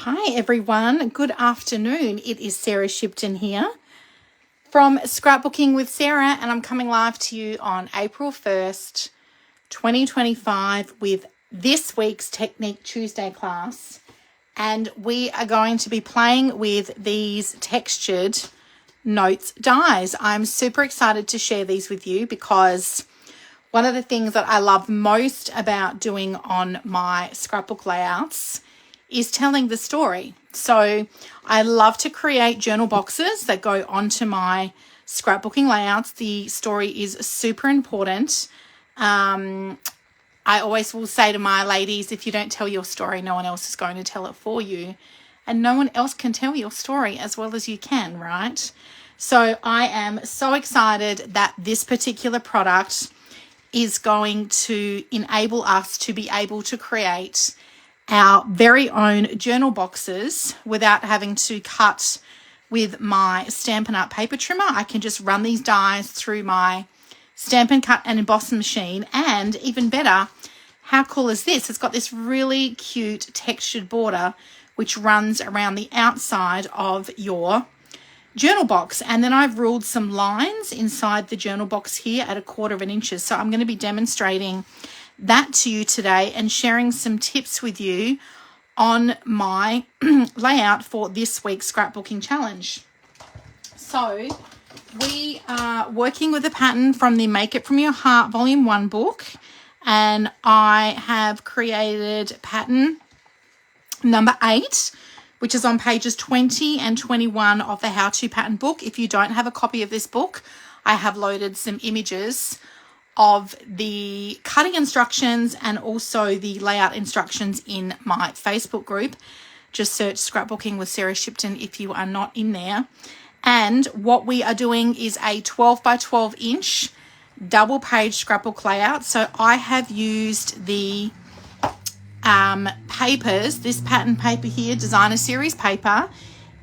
Hi everyone, good afternoon. It is Sarah Shipton here from Scrapbooking with Sarah, and I'm coming live to you on April 1st, 2025 with this week's Technique Tuesday class. And we are going to be playing with these textured notes dies. I'm super excited to share these with you because one of the things that I love most about doing on my scrapbook layouts is telling the story. So I love to create journal boxes that go onto my scrapbooking layouts. The story is super important. I always will say to my ladies, if you don't tell your story, no one else is going to tell it for you. And no one else can tell your story as well as you can, right? So I am so excited that this particular product is going to enable us to be able to create our very own journal boxes without having to cut with my Stampin' Up paper trimmer. I can just run these dies through my Stampin' Cut and Emboss machine. And even better, how cool is this? It's got this really cute textured border which runs around the outside of your journal box. And then I've ruled some lines inside the journal box here at 1/4 inch. So I'm going to be demonstrating that to you today and sharing some tips with you on my layout for this week's scrapbooking challenge. So we are working with a pattern from the Make It From Your Heart Volume 1 book, and I have created pattern number 8, which is on pages 20 and 21 of the How To Pattern book. If you don't have a copy of this book, I have loaded some images of the cutting instructions and also the layout instructions in my Facebook group. Just search Scrapbooking with Sarah Shipton if you are not in there. And what we are doing is a 12 by 12 inch double page scrapbook layout. So I have used the papers. This pattern paper here, designer series paper,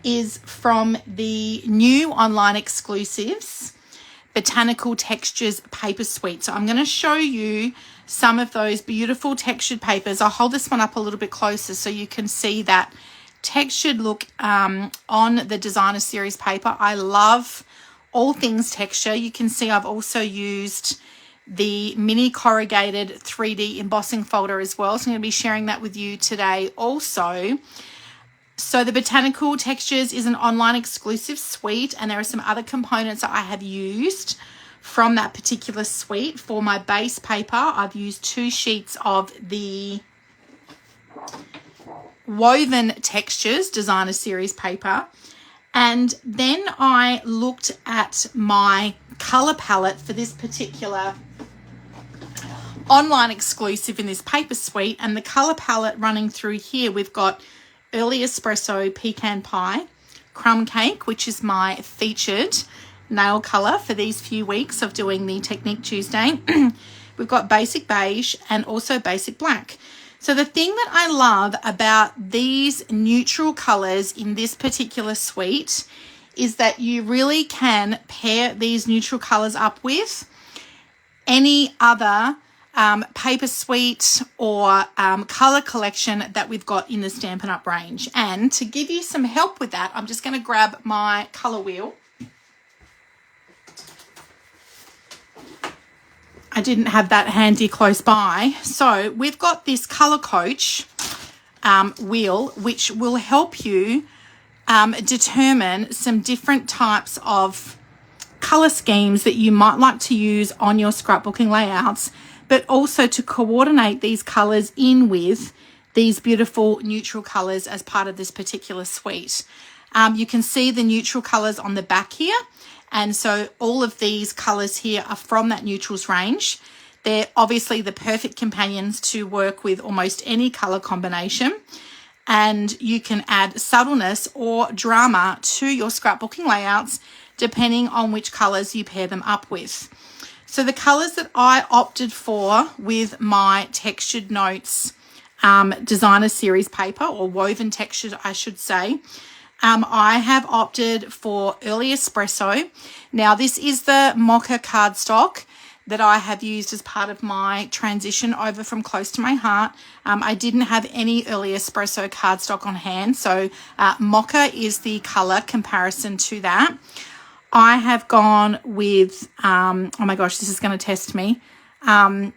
is from the new online exclusives Botanical Textures paper suite. So I'm going to show you some of those beautiful textured papers. I'll hold this one up a little bit closer so you can see that textured look on the designer series paper. I love all things texture. You can see I've also used the mini corrugated 3D embossing folder as well. So I'm going to be sharing that with you today also. So the Botanical Textures is an online exclusive suite, and there are some other components that I have used from that particular suite. For my base paper, I've used 2 sheets of the Woven Textures designer series paper. And then I looked at my color palette for this particular online exclusive in this paper suite, and the color palette running through here, we've got Early Espresso Pecan Pie, Crumb Cake, which is my featured nail colour for these few weeks of doing the Technique Tuesday. We've got Basic Beige and also Basic Black. So the thing that I love about these neutral colours in this particular suite is that you really can pair these neutral colours up with any other paper suite or color collection that we've got in the Stampin' Up range. And to give you some help with that, I'm just going to grab my color wheel. I didn't have that handy close by. So we've got this Color Coach wheel, which will help you determine some different types of color schemes that you might like to use on your scrapbooking layouts, but also to coordinate these colors in with these beautiful neutral colors as part of this particular suite. You can see the neutral colors on the back here. And so all of these colors here are from that neutrals range. They're obviously the perfect companions to work with almost any color combination. And you can add subtleness or drama to your scrapbooking layouts depending on which colors you pair them up with. So the colors that I opted for with my textured notes designer series paper, or woven textured I should say, I have opted for Early Espresso. Now this is the mocha cardstock. that I have used as part of my transition over from Close to My Heart. I didn't have any early espresso cardstock on hand, so Mocha is the colour comparison to that. I have gone with, oh my gosh, this is going to test me. I'm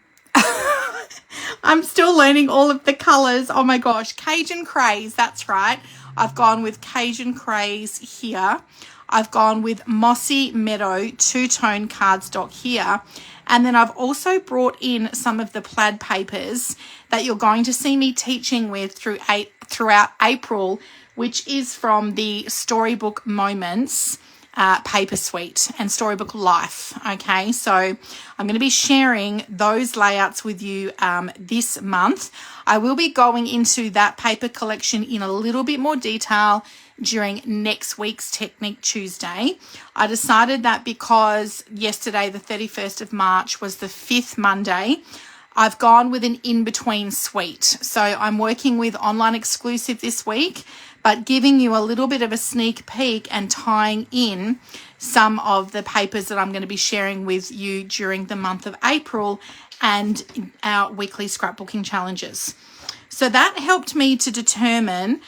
still learning all of the colours. Oh my gosh, Cajun Craze, that's right. I've gone with Cajun Craze here. I've gone with Mossy Meadow two-tone cardstock here. And then I've also brought in some of the plaid papers that you're going to see me teaching with throughout April, which is from the Storybook Moments paper suite and Storybook Life. Okay, so I'm going to be sharing those layouts with you this month. I will be going into that paper collection in a little bit more detail during next week's Technique Tuesday. I decided that because yesterday, the 31st of March, was the 5th Monday, I've gone with an in-between suite. So I'm working with Online Exclusive this week, but giving you a little bit of a sneak peek and tying in some of the papers that I'm going to be sharing with you during the month of April and our weekly scrapbooking challenges. So that helped me to determine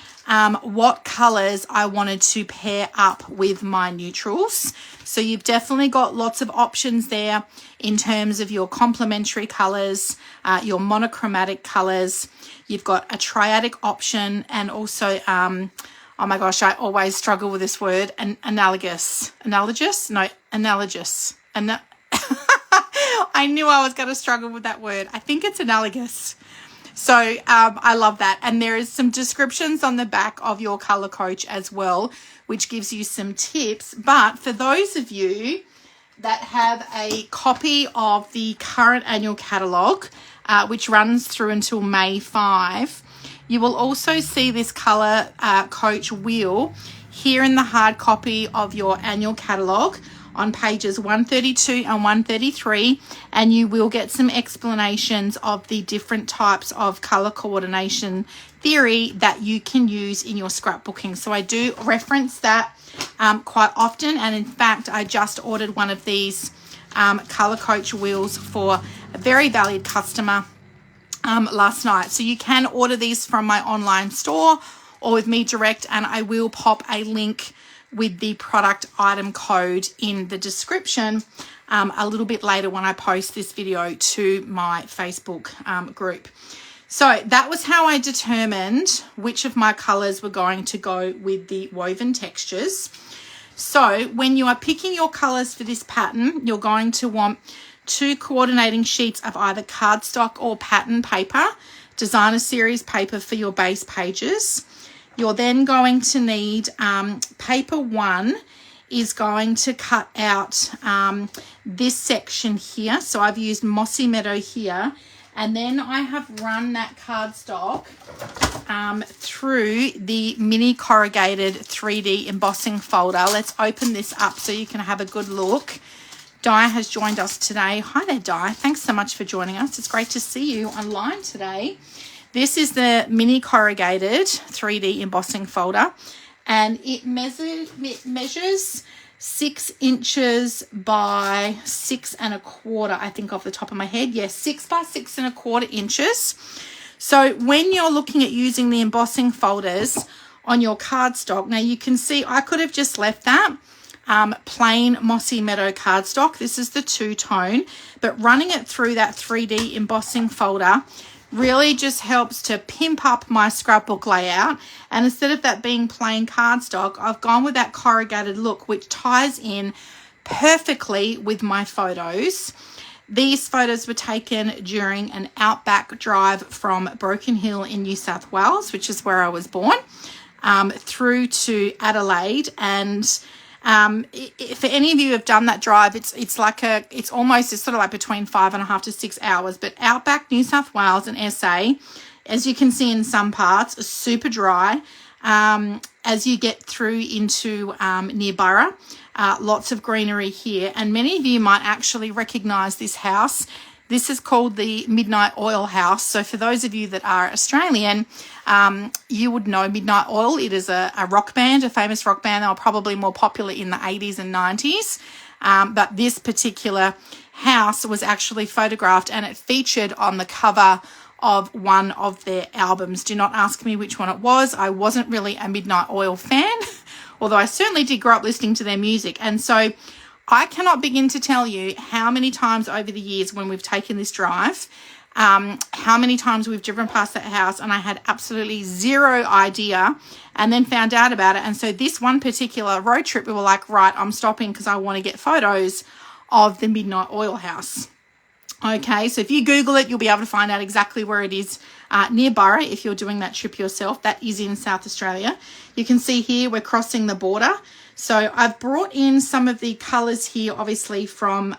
what colours I wanted to pair up with my neutrals. So you've definitely got lots of options there in terms of your complementary colours, your monochromatic colours. You've got a triadic option and also, oh my gosh, I always struggle with this word, analogous. Analogous? No, analogous. I knew I was going to struggle with that word. I think it's analogous. So I love that. And there is some descriptions on the back of your colour coach as well, which gives you some tips. But for those of you that have a copy of the current annual catalogue, which runs through until May 5, you will also see this colour coach wheel here in the hard copy of your annual catalogue on pages 132 and 133, and you will get some explanations of the different types of colour coordination theory that you can use in your scrapbooking. So I do reference that quite often, and in fact I just ordered one of these colour coach wheels for a very valued customer last night. So you can order these from my online store or with me direct, and I will pop a link with the product item code in the description a little bit later when I post this video to my Facebook group. So that was how I determined which of my colours were going to go with the woven textures. So when you are picking your colours for this pattern, you're going to want 2 coordinating sheets of either cardstock or pattern paper, designer series paper for your base pages. You're then going to need paper 1 is going to cut out this section here. So I've used Mossy Meadow here, and then I have run that cardstock through the mini corrugated 3D embossing folder. Let's open this up so you can have a good look. Di has joined us today. Hi there, Di. Thanks so much for joining us. It's great to see you online today. This is the mini corrugated 3D embossing folder, and it measures 6 inches by 6 1/4, I think, off the top of my head. Yes, 6 by 6 1/4 inches. So when you're looking at using the embossing folders on your cardstock, now you can see I could have just left that plain Mossy Meadow cardstock. This is the 2-tone, but running it through that 3D embossing folder really just helps to pimp up my scrapbook layout. And instead of that being plain cardstock, I've gone with that corrugated look, which ties in perfectly with my photos. These photos were taken during an outback drive from Broken Hill in New South Wales, which is where I was born, through to Adelaide. And for any of you who have done that drive, it's sort of like between 5.5 to 6 hours. But outback New South Wales and SA, as you can see in some parts, are super dry. As you get through into near Burra, lots of greenery here, and many of you might actually recognise this house. This is called the Midnight Oil House. So for those of you that are Australian, you would know Midnight Oil. It is a rock band, a famous rock band. They were probably more popular in the 80s and 90s. But this particular house was actually photographed, and it featured on the cover of one of their albums. Do not ask me which one it was. I wasn't really a Midnight Oil fan, although I certainly did grow up listening to their music. And so I cannot begin to tell you how many times over the years when we've taken this drive, how many times we've driven past that house and I had absolutely zero idea and then found out about it. And so this one particular road trip, we were like, right, I'm stopping because I want to get photos of the Midnight Oil house. Okay, so if you Google it, you'll be able to find out exactly where it is near Burra if you're doing that trip yourself. That is in South Australia. You can see here we're crossing the border. So I've brought in some of the colours here, obviously from,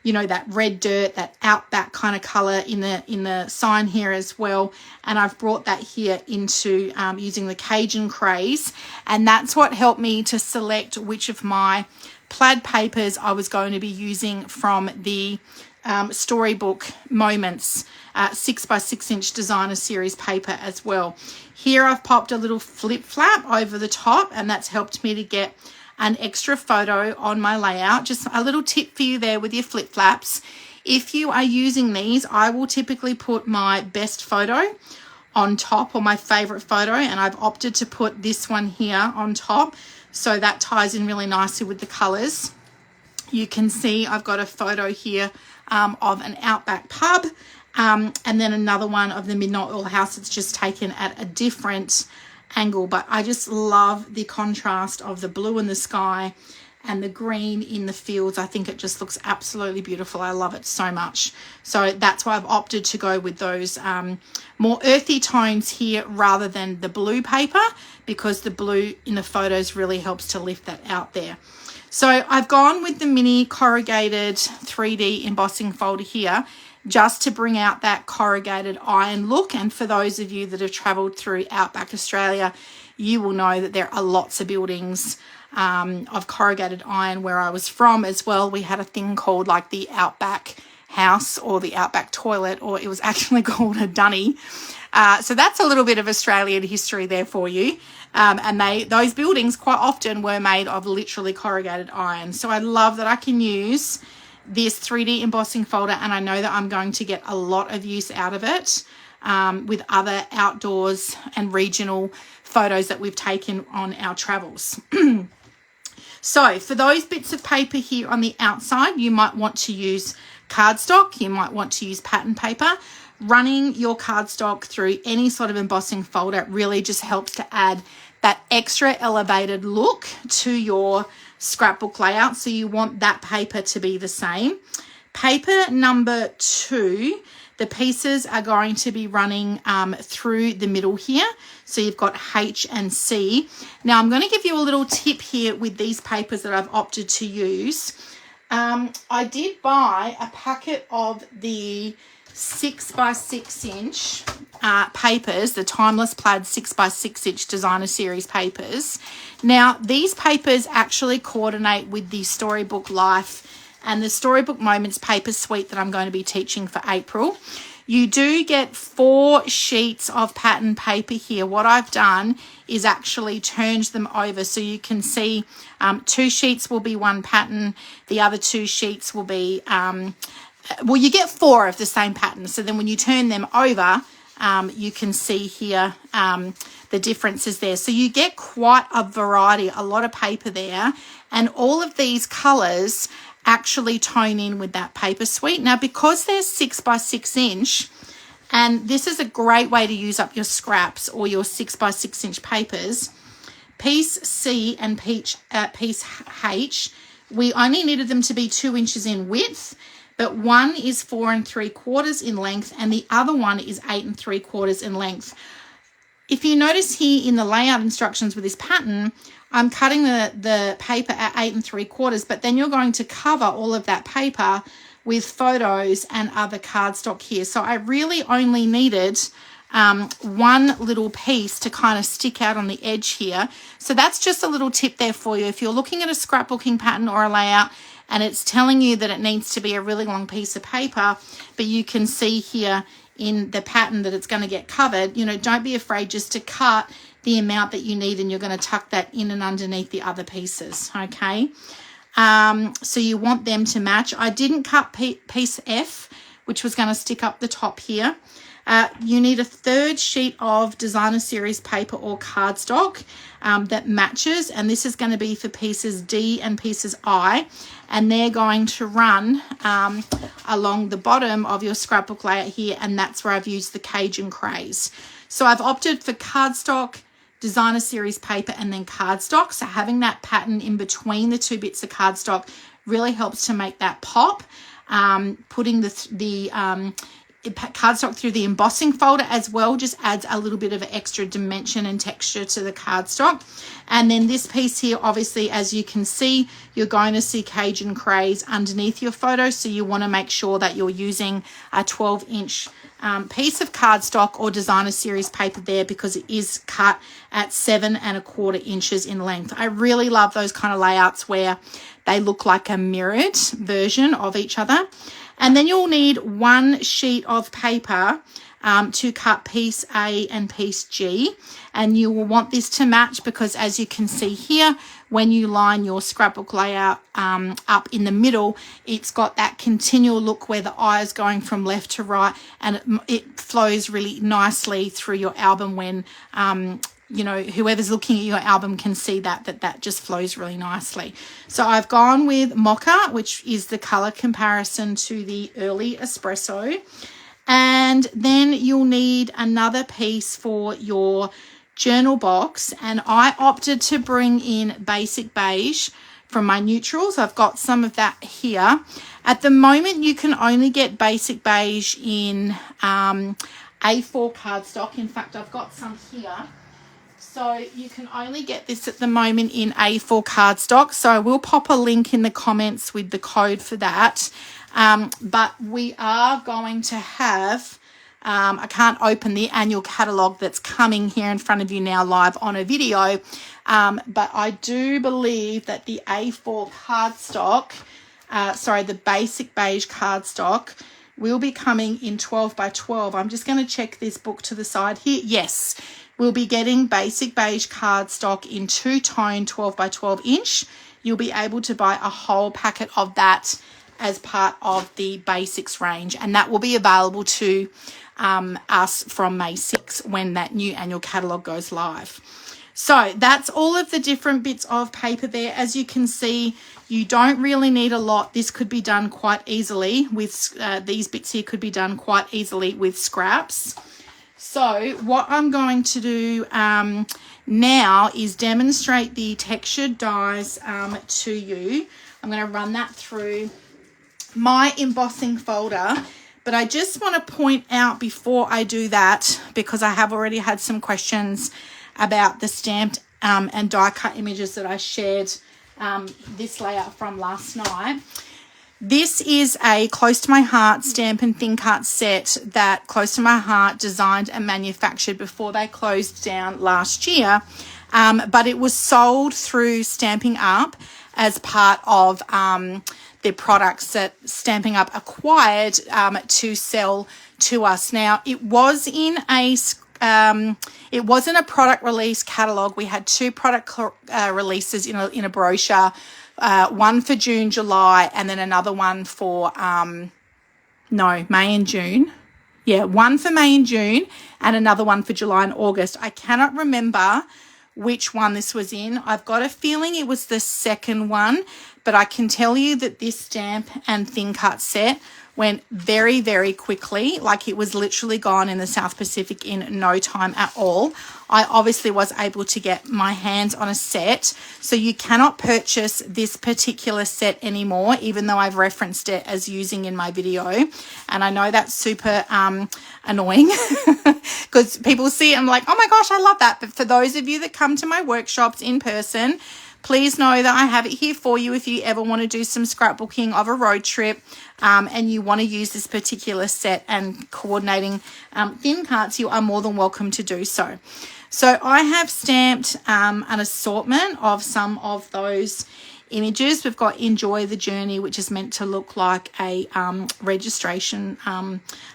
you know, that red dirt, that outback kind of colour in the sign here as well. And I've brought that here into using the Cajun Craze. And that's what helped me to select which of my plaid papers I was going to be using from the Storybook Moments 6x6 inch designer series paper as well. Here I've popped a little flip flap over the top, and that's helped me to get an extra photo on my layout. Just a little tip for you there with your flip flaps. If you are using these, I will typically put my best photo on top, or my favorite photo, and I've opted to put this one here on top, so that ties in really nicely with the colors. You can see I've got a photo here of an outback pub, and then another one of the Midnight Oil house. It's just taken at a different angle, but I just love the contrast of the blue in the sky and the green in the fields. I think it just looks absolutely beautiful. I love it so much. So that's why I've opted to go with those more earthy tones here rather than the blue paper, because the blue in the photos really helps to lift that out there. So I've gone with the mini corrugated 3D embossing folder here just to bring out that corrugated iron look. And for those of you that have travelled through Outback Australia, you will know that there are lots of buildings of corrugated iron where I was from as well. We had a thing called like the Outback House or the Outback Toilet, or it was actually called a dunny. So that's a little bit of Australian history there for you. And those buildings quite often were made of literally corrugated iron. So I love that I can use this 3D embossing folder, and I know that I'm going to get a lot of use out of it with other outdoors and regional photos that we've taken on our travels. So for those bits of paper here on the outside, you might want to use cardstock, you might want to use pattern paper. Running your cardstock through any sort of embossing folder really just helps to add that extra elevated look to your scrapbook layout. So you want that paper to be the same. Paper number 2, the pieces are going to be running through the middle here. So you've got H and C. Now I'm going to give you a little tip here with these papers that I've opted to use. I did buy a packet of the 6x6 inch papers, the Timeless Plaid 6x6 inch designer series papers. Now these papers actually coordinate with the Storybook Life and the Storybook Moments paper suite that I'm going to be teaching for April. You do get 4 sheets of pattern paper here. What I've done is actually turned them over, so you can see 2 sheets will be one pattern, the other 2 sheets will be well, you get 4 of the same pattern. So then when you turn them over, you can see here the differences there. So you get quite a variety, a lot of paper there. And all of these colours actually tone in with that paper suite. Now, because they're 6x6 inch, and this is a great way to use up your scraps or your 6x6 inch papers, piece C and piece H, we only needed them to be 2 inches in width, but one is 4 3/4 in length and the other one is 8 3/4 in length. If you notice here in the layout instructions with this pattern, I'm cutting the paper at 8 3/4, but then you're going to cover all of that paper with photos and other cardstock here. So I really only needed one little piece to kind of stick out on the edge here. So that's just a little tip there for you. If you're looking at a scrapbooking pattern or a layout and it's telling you that it needs to be a really long piece of paper, but you can see here in the pattern that it's going to get covered, you know, don't be afraid just to cut the amount that you need, and you're going to tuck that in and underneath the other pieces, okay? So you want them to match. I didn't cut piece F, which was going to stick up the top here. You need a third sheet of designer series paper or cardstock that matches, and this is going to be for pieces D and pieces I, and they're going to run along the bottom of your scrapbook layout here, and that's where I've used the Cajun Craze. So I've opted for cardstock, designer series paper, and then cardstock. So having that pattern in between the two bits of cardstock really helps to make that pop. Putting the cardstock through the embossing folder as well just adds a little bit of extra dimension and texture to the cardstock. And then this piece here, obviously, as you can see, you're going to see Cajun Craze underneath your photo, so you want to make sure that you're using a 12-inch piece of cardstock or designer series paper there, because it is cut at 7 1/4 inches in length. I really love those kind of layouts where they look like a mirrored version of each other. And then you'll need one sheet of paper to cut piece A and piece G, and you will want this to match, because as you can see here, when you line your scrapbook layout up in the middle, it's got that continual look where the eye is going from left to right, and it flows really nicely through your album when you know, whoever's looking at your album can see that just flows really nicely. So I've gone with Mocha, which is the color comparison to the early espresso. And then you'll need another piece for your journal box, and I opted to bring in basic beige from my neutrals. I've got some of that here. At the moment, you can only get basic beige in A4 cardstock. In fact, I've got some here. So you can only get this at the moment in A4 cardstock. So I will pop a link in the comments with the code for that. But we are going to have, I can't open the annual catalogue that's coming here in front of you now live on a video. But I do believe that the A4 cardstock, the basic beige cardstock, will be coming in 12 by 12. I'm just going to check this book to the side here. Yes. We'll be getting basic beige cardstock in two-tone 12 by 12 inch. You'll be able to buy a whole packet of that as part of the basics range, and that will be available to us from May 6 when that new annual catalogue goes live. So that's all of the different bits of paper there. As you can see, you don't really need a lot. This could be done quite easily with these bits here could be done quite easily with scraps. So what I'm going to do now is demonstrate the textured dies to you. I'm going to run that through my embossing folder, but I just want to point out before I do that, because I have already had some questions about the stamped and die cut images that I shared this layout from last night. This is a Close to My Heart stamp and thin cut set that Close to My Heart designed and manufactured before they closed down last year. But it was sold through Stamping Up as part of the products that Stamping Up acquired to sell to us. Now, it was in a it wasn't a product release catalog. We had two product releases in a brochure. One for June, July, and then another one for, May and June. Yeah, one for May and June and another one for July and August. I cannot remember which one this was in. I've got a feeling it was the second one, but I can tell you that this stamp and thin cut set went very, very quickly. Like, it was literally gone in the South Pacific in no time at all. I obviously was able to get my hands on a set, so you cannot purchase this particular set anymore, even though I've referenced it as using in my video. And I know that's super annoying because people see it and I'm like, oh my gosh, I love that. But for those of you that come to my workshops in person, please know that I have it here for you if you ever want to do some scrapbooking of a road trip and you want to use this particular set and coordinating thin cuts, you are more than welcome to do so. So I have stamped an assortment of some of those images. We've got Enjoy the Journey, which is meant to look like a registration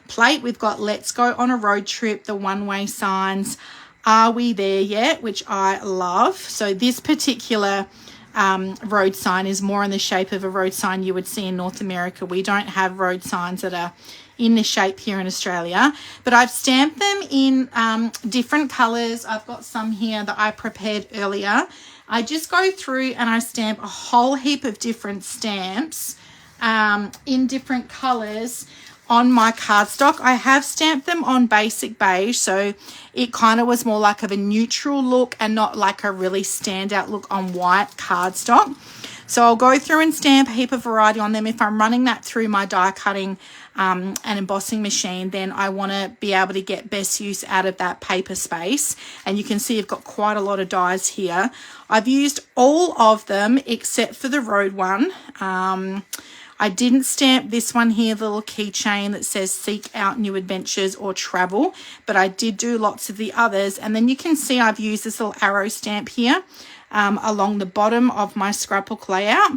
plate. We've got Let's Go on a Road Trip, the one-way signs, Are We There Yet, which I love. So this particular road sign is more in the shape of a road sign you would see in North America. We don't have road signs that are in this shape here in Australia, but I've stamped them in different colors. I've got some here that I prepared earlier. I just go through and I stamp a whole heap of different stamps in different colors on my cardstock. I have stamped them on basic beige, so it kind of was more like of a neutral look and not like a really standout look on white cardstock. So I'll go through and stamp a heap of variety on them. If I'm running that through my die cutting and embossing machine, then I want to be able to get best use out of that paper space. And you can see I've got quite a lot of dies here. I've used all of them except for the road one. I didn't stamp this one here, the little keychain that says seek out new adventures or travel, but I did do lots of the others. And then you can see I've used this little arrow stamp here along the bottom of my scrapbook layout,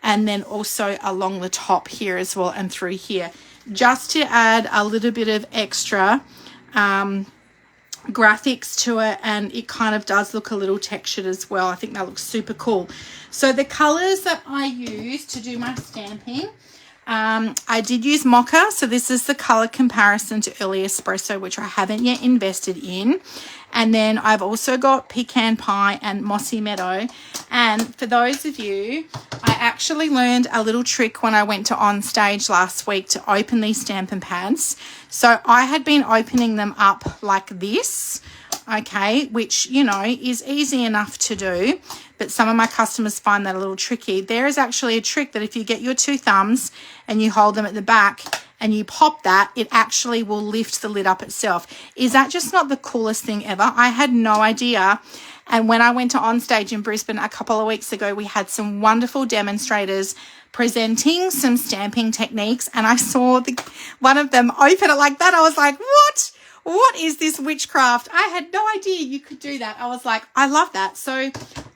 and then also along the top here as well and through here, just to add a little bit of extra graphics to it, and it kind of does look a little textured as well. I think that looks super cool. So the colors that I use to do my stamping, I did use Mocha. So this is the color comparison to Early Espresso, which I haven't yet invested in. And then I've also got Pecan Pie and Mossy Meadow. And for those of you, I actually learned a little trick when I went to On Stage last week to open these stamping pads. So I had been opening them up like this, okay, which, you know, is easy enough to do, but some of my customers find that a little tricky. There is actually a trick that if you get your two thumbs and you hold them at the back and you pop that, it actually will lift the lid up itself. Is that just not the coolest thing ever? I had no idea. And when I went to On Stage in Brisbane a couple of weeks ago, we had some wonderful demonstrators presenting some stamping techniques, and I saw one of them open it like that. I was like, what is this witchcraft? I had no idea you could do that. I was like, I love that. So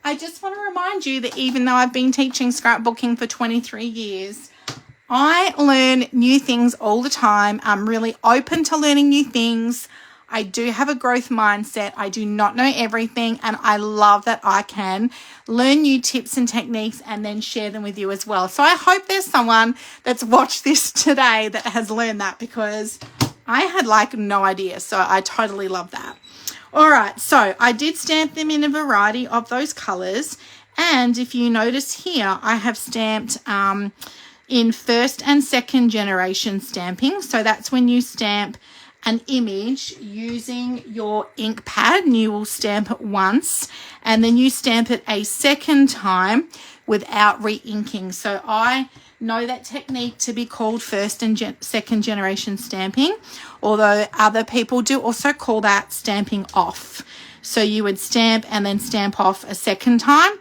I just want to remind you that even though I've been teaching scrapbooking for 23 years, I learn new things all the time. I'm really open to learning new things. I do have a growth mindset. I do not know everything, and I love that I can learn new tips and techniques and then share them with you as well. So I hope there's someone that's watched this today that has learned that, because I had like no idea. So I totally love that. All right, so I did stamp them in a variety of those colors. And if you notice here, I have stamped in first and second generation stamping. So that's when you stamp an image using your ink pad, and you will stamp it once and then you stamp it a second time without re-inking. So I know that technique to be called first and second generation stamping, although other people do also call that stamping off. So you would stamp and then stamp off a second time.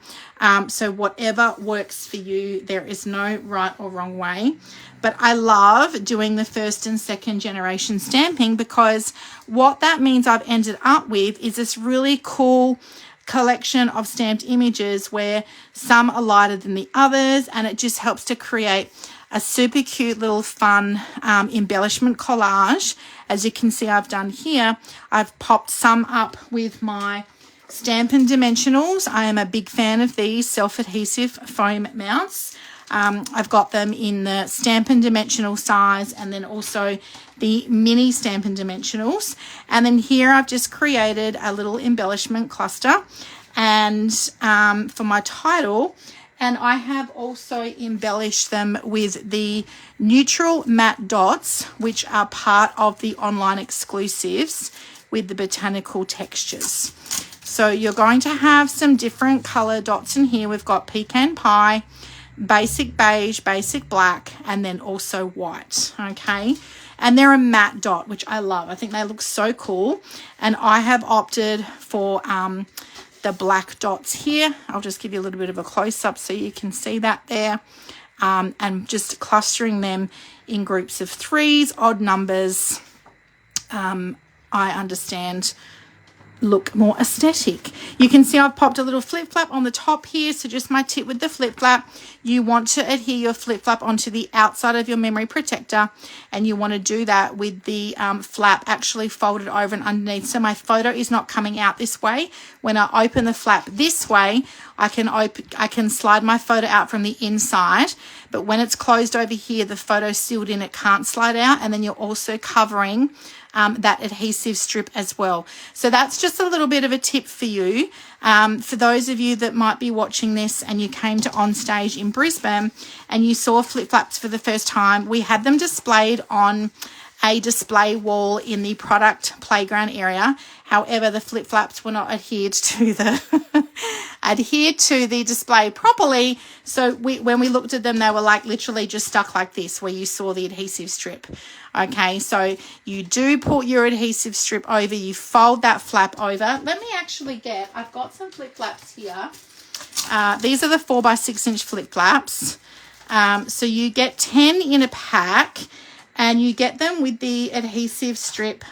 So whatever works for you, there is no right or wrong way. But I love doing the first and second generation stamping, because what that means I've ended up with is this really cool collection of stamped images where some are lighter than the others, and it just helps to create a super cute little fun embellishment collage. As you can see, I've done here, I've popped some up with my Stampin' Dimensionals. I am a big fan of these self-adhesive foam mounts. I've got them in the Stampin' Dimensional size, and then also the mini Stampin' Dimensionals. And then here I've just created a little embellishment cluster and for my title. And I have also embellished them with the neutral matte dots, which are part of the online exclusives with the botanical textures. So you're going to have some different color dots in here. We've got Pecan Pie, basic beige, basic black, and then also white, okay? And they're a matte dot, which I love. I think they look so cool. And I have opted for the black dots here. I'll just give you a little bit of a close-up so you can see that there. And just clustering them in groups of 3s, odd numbers. I understand look more aesthetic. You can see I've popped a little flip flap on the top here. So just my tip with the flip flap, you want to adhere your flip flap onto the outside of your memory protector, and you want to do that with the flap actually folded over and underneath, so my photo is not coming out this way. When I open the flap this way, I can slide my photo out from the inside, but when it's closed over here, the photo's sealed in, it can't slide out, and then you're also covering that adhesive strip as well. So that's just a little bit of a tip for you. For those of you that might be watching this and you came to On Stage in Brisbane and you saw flip flaps for the first time, we had them displayed on a display wall in the product playground area. However, the flip flaps were not adhered to the display properly. So when we looked at them, they were like literally just stuck like this, where you saw the adhesive strip. Okay, so you do put your adhesive strip over, you fold that flap over. Let me actually I've got some flip flaps here. These are the 4x6 inch flip flaps. So you get 10 in a pack, and you get them with the adhesive strip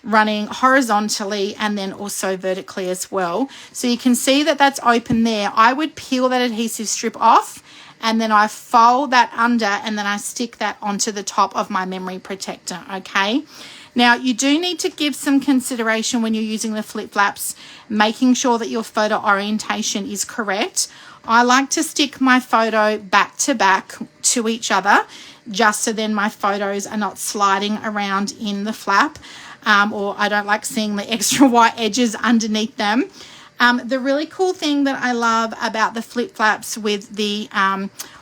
running horizontally and then also vertically as well. So you can see that that's open there. I would peel that adhesive strip off, and then I fold that under, and then I stick that onto the top of my memory protector, okay? Now, you do need to give some consideration when you're using the flip flaps, making sure that your photo orientation is correct. I like to stick my photo back to back to each other, just so then my photos are not sliding around in the flap, or I don't like seeing the extra white edges underneath them. The really cool thing that I love about the flip flaps with the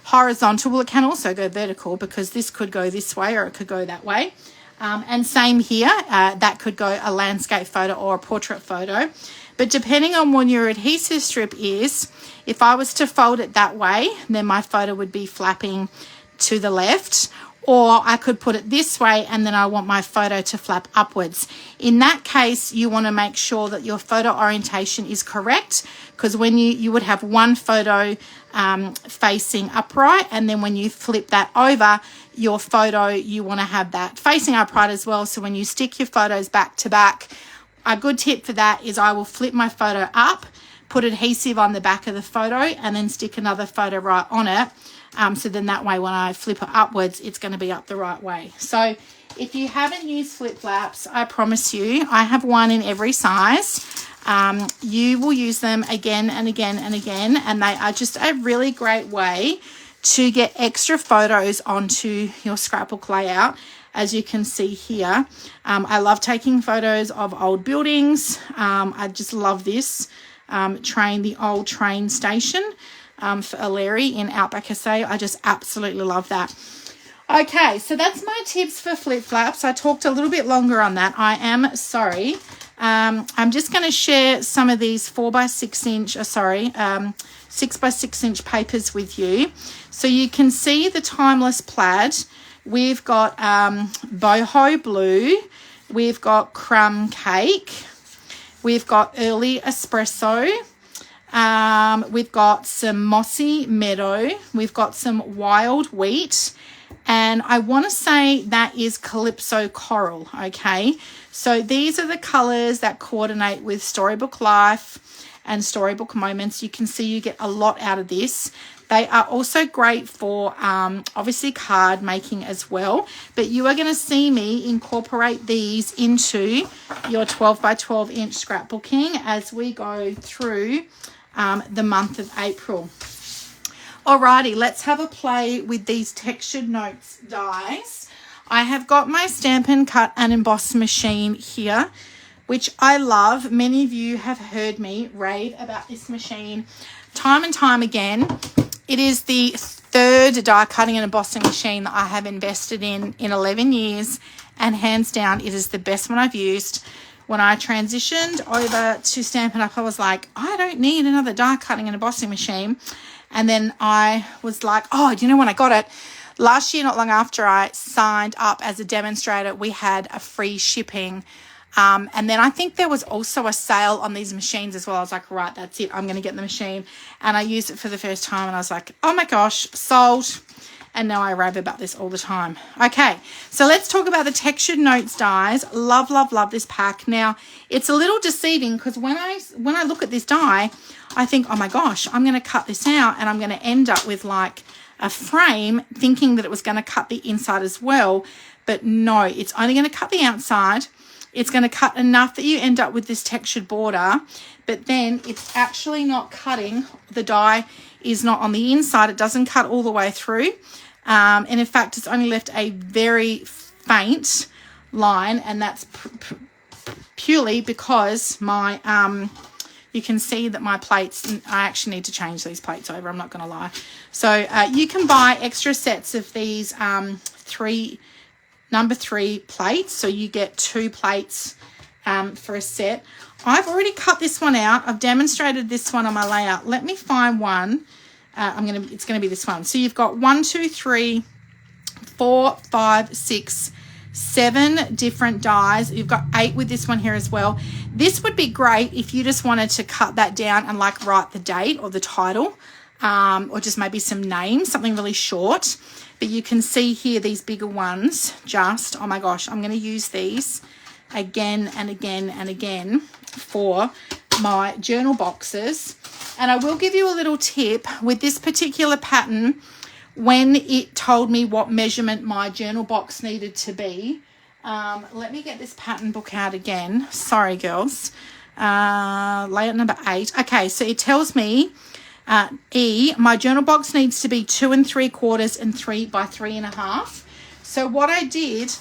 horizontal, well, it can also go vertical, because this could go this way or it could go that way. And same here, that could go a landscape photo or a portrait photo. But depending on what your adhesive strip is, if I was to fold it that way, then my photo would be flapping to the left, or I could put it this way and then I want my photo to flap upwards. In that case, you want to make sure that your photo orientation is correct, because when you would have one photo facing upright, and then when you flip that over, your photo, you want to have that facing upright as well. So when you stick your photos back to back, a good tip for that is I will flip my photo up, put adhesive on the back of the photo, and then stick another photo right on it. So then that way when I flip it upwards, it's going to be up the right way. So if you haven't used flip flaps, I promise you, I have one in every size. You will use them again and again and again, and they are just a really great way to get extra photos onto your scrapbook layout. As you can see here, I love taking photos of old buildings. I just love this the old train station for Aleri in Outback SA. I just absolutely love that. Okay, so that's my tips for flip flaps. I talked a little bit longer on that. I am sorry. I'm just going to share some of these 6x6 inch papers with you. So you can see the timeless plaid. We've got boho blue. We've got crumb cake. We've got early espresso. We've got some mossy meadow. We've got some wild wheat. And I want to say that is calypso coral, okay? So these are the colours that coordinate with Storybook Life and Storybook Moments. You can see you get a lot out of this. They are also great for obviously card making as well. But you are going to see me incorporate these into your 12 by 12 inch scrapbooking as we go through the month of April. Alrighty, let's have a play with these textured notes dies. I have got my Stampin' Cut and Emboss machine here, which I love. Many of you have heard me rave about this machine time and time again. It is the third die cutting and embossing machine that I have invested in 11 years, and hands down, it is the best one I've used. When I transitioned over to Stampin' Up, I was like, I don't need another die cutting and embossing machine. And then I was like, oh, do you know when I got it? Last year, not long after I signed up as a demonstrator, we had a free shipping. And then I think there was also a sale on these machines as well. I was like, right, that's it. I'm going to get the machine. And I used it for the first time and I was like, oh my gosh, sold. And now I rave about this all the time. Okay, so let's talk about the Textured Notes dies. Love, love, love this pack. Now, it's a little deceiving because when I look at this die, I think, oh my gosh, I'm going to cut this out and I'm going to end up with like a frame, thinking that it was going to cut the inside as well. But no, it's only going to cut the outside. It's going to cut enough that you end up with this textured border, but then it's actually not cutting. The die is not on the inside. It doesn't cut all the way through. And in fact, it's only left a very faint line, and that's purely because my, you can see that my plates, I actually need to change these plates over, I'm not going to lie. So you can buy extra sets of these number 3 plates. So you get 2 plates for a set. I've already cut this one out. I've demonstrated this one on my layout. Let me find one. It's going to be this one. So you've got 1, 2, 3, 4, 5, 6, 7 different dies. You've got 8 with this one here as well. This would be great if you just wanted to cut that down and like write the date or the title, or just maybe some names, something really short. But you can see here these bigger ones, just, oh my gosh, I'm going to use these again and again and again for my journal boxes. And I will give you a little tip with this particular pattern. When it told me what measurement my journal box needed to be, let me get this pattern book out again. Sorry, girls. Layout number 8. Okay, so it tells me my journal box needs to be 2 3/4 and 3 by 3.5. So what I did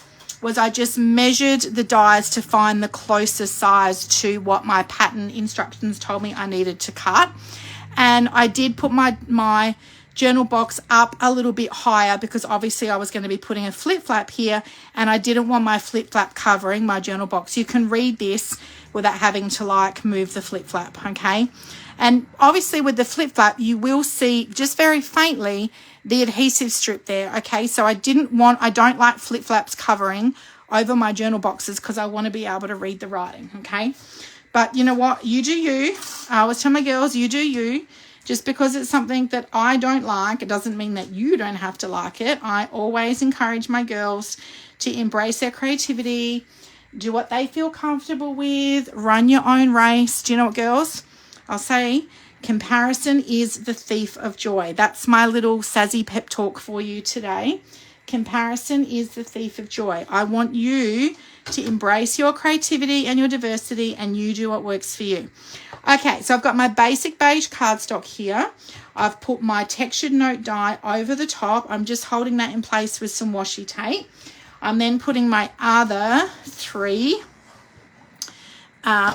was I just measured the dies to find the closest size to what my pattern instructions told me I needed to cut. And I did put my journal box up a little bit higher because obviously I was going to be putting a flip flap here, and I didn't want my flip flap covering my journal box. You can read this without having to like move the flip flap, okay? And obviously with the flip flap, you will see just very faintly the adhesive strip there, okay? So I don't like flip flaps covering over my journal boxes because I want to be able to read the writing, okay? But you know what? You do you. I always tell my girls, you do you. Just because it's something that I don't like, it doesn't mean that you don't have to like it. I always encourage my girls to embrace their creativity, do what they feel comfortable with, run your own race. Do you know what, girls? I'll say comparison is the thief of joy. That's my little sassy pep talk for you today. Comparison is the thief of joy. I want you to embrace your creativity and your diversity, and you do what works for you. Okay, so I've got my basic beige cardstock here. I've put my Textured Note die over the top. I'm just holding that in place with some washi tape. I'm then putting my other 3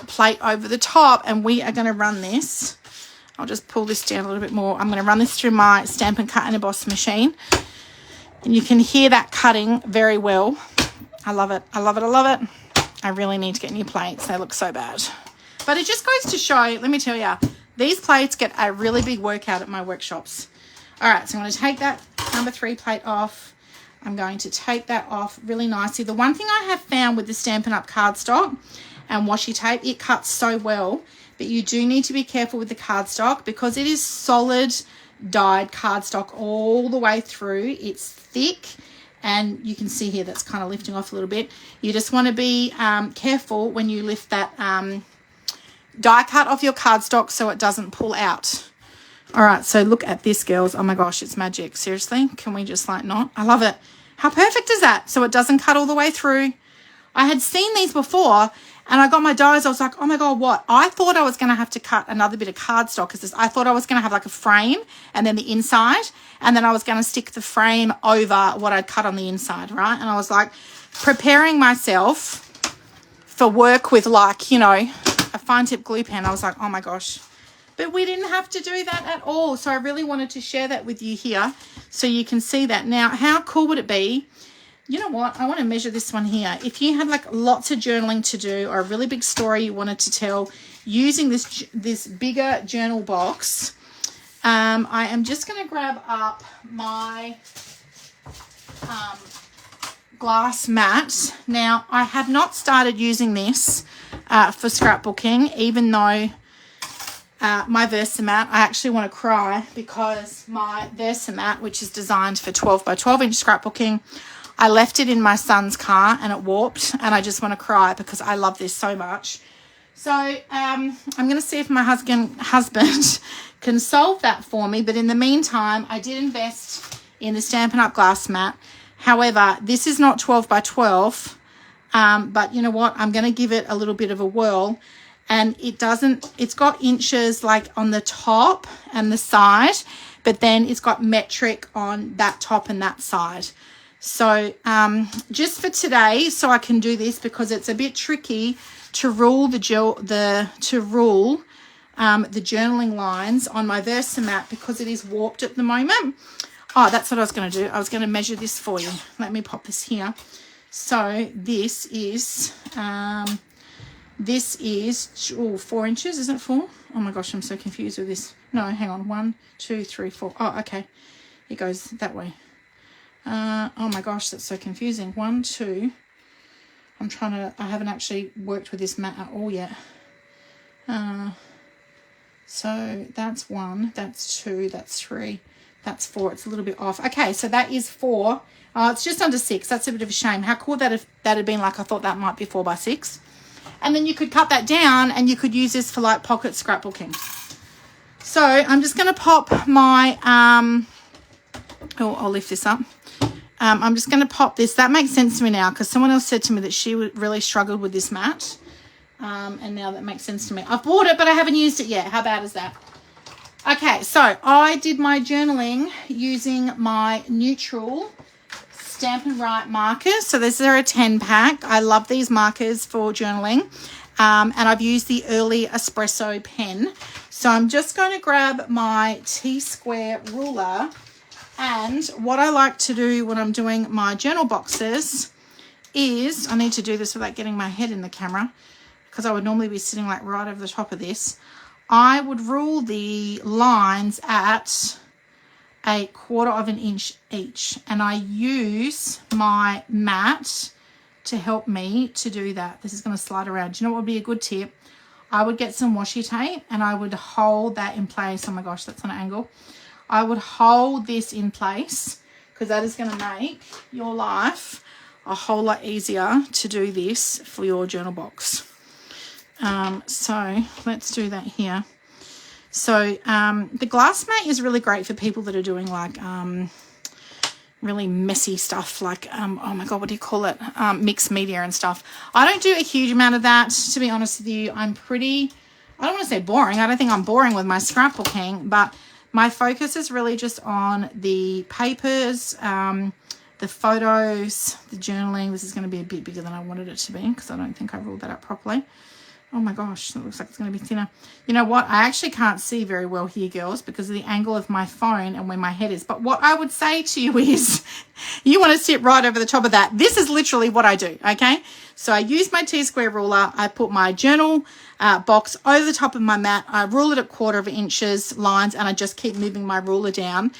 plate over the top, and we are going to run this. I'll just pull this down a little bit more. I'm going to run this through my Stampin' Cut and Emboss machine, and you can hear that cutting very well. I love it. I love it. I love it. I really need to get new plates. They look so bad. But it just goes to show, let me tell you, these plates get a really big workout at my workshops. All right, so I'm going to take that number 3 plate off. I'm going to take that off really nicely. The one thing I have found with the Stampin' Up cardstock and washi tape, it cuts so well, but you do need to be careful with the cardstock because it is solid dyed cardstock all the way through. It's thick, and you can see here that's kind of lifting off a little bit. You just want to be careful when you lift that die cut off your cardstock so it doesn't pull out. All right, so look at this, girls. Oh my gosh, it's magic. Seriously, can we just like not? I love it. How perfect is that? So it doesn't cut all the way through. I had seen these before, and I got my dies. I was like, oh my God, what? I thought I was going to have to cut another bit of cardstock because I thought I was going to have like a frame and then the inside, and then I was going to stick the frame over what I'd cut on the inside, right? And I was like preparing myself for work with like, you know, a fine tip glue pen. I was like, oh my gosh. But we didn't have to do that at all. So I really wanted to share that with you here so you can see that. Now, how cool would it be? You know what? I want to measure this one here. If you had like lots of journaling to do or a really big story you wanted to tell using this bigger journal box, I am just going to grab up my glass mat. Now, I have not started using this for scrapbooking, even though my Versamat. I actually want to cry because my Versamat, which is designed for 12 by 12 inch scrapbooking, I left it in my son's car and it warped, and I just want to cry because I love this so much. So I'm going to see if my husband can solve that for me. But in the meantime, I did invest in the Stampin' Up! Glass mat. However, this is not 12 by 12, but you know what? I'm going to give it a little bit of a whirl. And it's got inches like on the top and the side, but then it's got metric on that top and that side. So just for today, so I can do this because it's a bit tricky to rule the journaling lines on my Versamat because it is warped at the moment. Oh, that's what I was going to do. I was going to measure this for you. Let me pop this here. So this is 4 inches. Is it 4? Oh my gosh, I'm so confused with this. No, hang on. 1, 2, 3, 4. Oh, okay. It goes that way. Oh my gosh, that's so confusing. 1, 2. I haven't actually worked with this mat at all yet. So that's 1, that's 2, that's 3, that's 4. It's a little bit off. Okay, so that is 4. It's just under 6. That's a bit of a shame. How cool that if that had been like, I thought that might be 4 by 6. And then you could cut that down and you could use this for like pocket scrapbooking. So I'm just going to pop my, I'll lift this up. I'm just going to pop this. That makes sense to me now because someone else said to me that she really struggled with this mat. And now that makes sense to me. I've bought it, but I haven't used it yet. How bad is that? Okay, so I did my journaling using my neutral Stampin' Write markers. So these are a 10 pack. I love these markers for journaling. And I've used the Early Espresso pen. So I'm just going to grab my T-square ruler. And what I like to do when I'm doing my journal boxes is, I need to do this without getting my head in the camera because I would normally be sitting like right over the top of this. I would rule the lines at 1/4 of an inch each, and I use my mat to help me to do that. This is going to slide around. Do you know what would be a good tip? I would get some washi tape and I would hold that in place. Oh my gosh, that's on an angle. I would hold this in place because that is going to make your life a whole lot easier to do this for your journal box. So let's do that here. So the glass mat is really great for people that are doing like really messy stuff like, oh my God, what do you call it? Mixed media and stuff. I don't do a huge amount of that, to be honest with you. I'm pretty, I don't want to say boring. I don't think I'm boring with my scrapbooking, but my focus is really just on the papers, the photos, the journaling. This is going to be a bit bigger than I wanted it to be because I don't think I ruled that up properly. Oh my gosh, that looks like it's going to be thinner. You know what? I actually can't see very well here, girls, because of the angle of my phone and where my head is. But what I would say to you is you want to sit right over the top of that. This is literally what I do, okay? So I use my T-square ruler. I put my journal box over the top of my mat. I rule it at 1/4 of inches lines, and I just keep moving my ruler down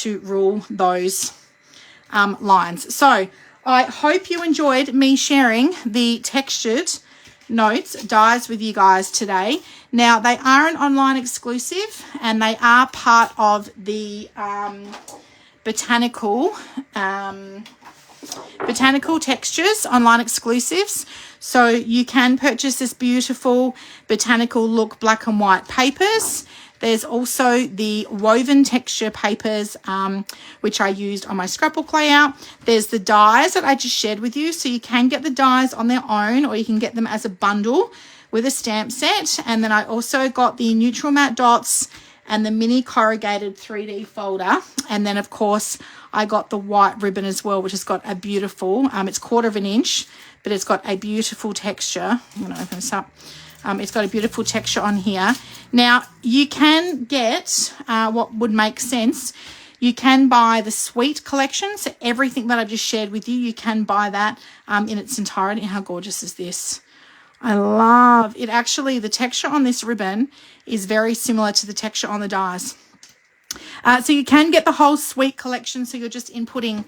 to rule those lines. So I hope you enjoyed me sharing the textured notes dies with you guys today. Now they are an online exclusive and they are part of the botanical textures online exclusives. So you can purchase this beautiful botanical look black and white papers. There's also the woven texture papers, which I used on my scrapbook layout. There's the dies that I just shared with you. So you can get the dies on their own or you can get them as a bundle with a stamp set. And then I also got the neutral matte dots and the mini corrugated 3D folder. And then, of course, I got the white ribbon as well, which has got a beautiful, it's 1/4 of an inch, but it's got a beautiful texture. I'm going to open this up. It's got a beautiful texture on here. Now, you can get what would make sense. You can buy the Sweet collection. So everything that I've just shared with you, you can buy that in its entirety. How gorgeous is this? I love it. Actually, the texture on this ribbon is very similar to the texture on the dies. So you can get the whole Sweet collection. So you're just inputting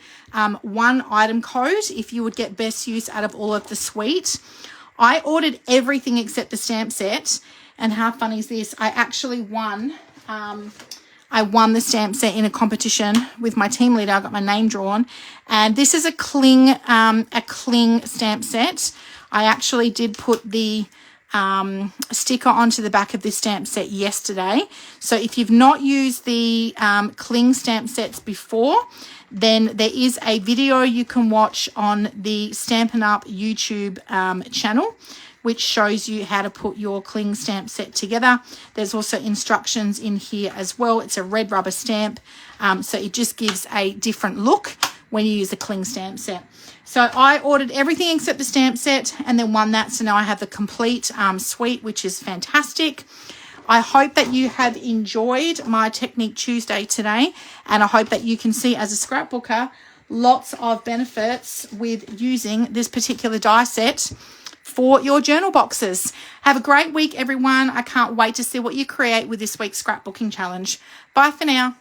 one item code if you would get best use out of all of the Sweet. I ordered everything except the stamp set, And how funny is this? I actually won. I won the stamp set in a competition with my team leader. I got my name drawn, and this is a cling stamp set. I actually did put the sticker onto the back of this stamp set yesterday. So if you've not used the cling stamp sets before, then there is a video you can watch on the Stampin' Up YouTube channel, which shows you how to put your cling stamp set together. There's also instructions in here as well. It's a red rubber stamp, so it just gives a different look when you use a cling stamp set. So I ordered everything except the stamp set and then won that. So now I have the complete suite, which is fantastic. I hope that you have enjoyed my Technique Tuesday today, and I hope that you can see as a scrapbooker lots of benefits with using this particular die set for your journal boxes. Have a great week, everyone. I can't wait to see what you create with this week's scrapbooking challenge. Bye for now.